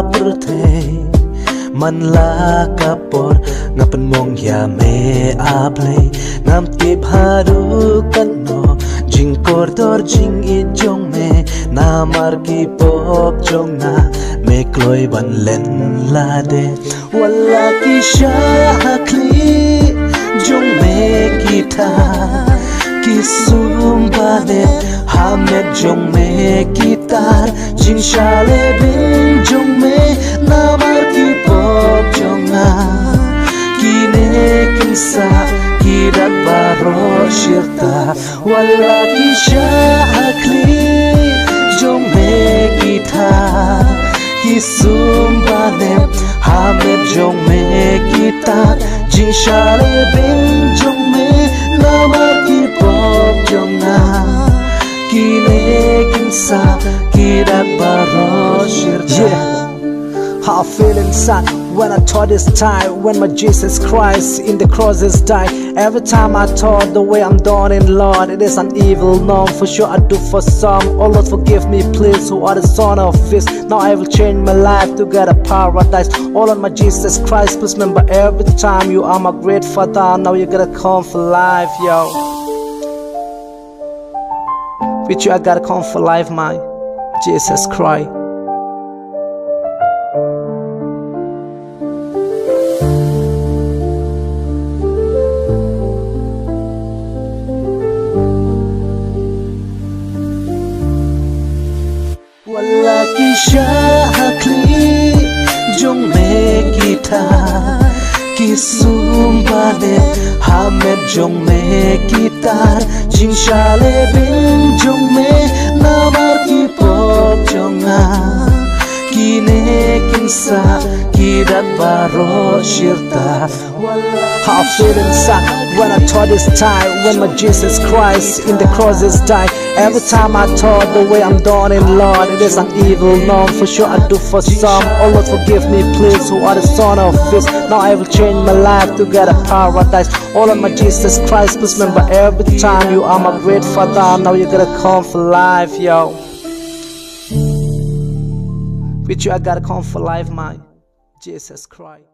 aprte man la kapor ngapan mong ya me able ngam tip haru kanno jing kordor jing ijong me namar ki pop jong na me kloi ban len la de wala ki shakli jong me kita kisum bale hamet jong me kitar jing shale bin jong me namar ki pop jong na kine kinsa kirat baro shirta wala ki shakli jong me kitar kisum bale hamet jong me kitar jing shale bin jong me namar ki pop jong na kine kinsa kirat baro shirta. How I feel inside when I thought this time, when my Jesus Christ in the crosses died. Every time I thought the way I'm done in Lord, it is an evil norm. For sure I do for some. Oh Lord, forgive me please, who are the son of this. Now I will change my life to get a paradise. All on my Jesus Christ, please remember every time you are my great Father. Now you gotta come for life, yo. With you I gotta come for life, my Jesus Christ. Wala ki shakli jong me kita kisum bale hamet jong me kitar jing shale bin jong me namar ki pop jong na kine kinsa kirat baro shirta. How I feel inside when I thought this time, when my Jesus Christ in the crosses died. Every time I thought the way I'm done in Lord, it is an evil norm. For sure I do for some. Oh Lord, forgive me please, who are the son of this. Now I will change my life to get a paradise. All on my Jesus Christ, please remember every time you are my great Father. Now you gotta come for life, yo. With you I gotta come for life, my Jesus Christ.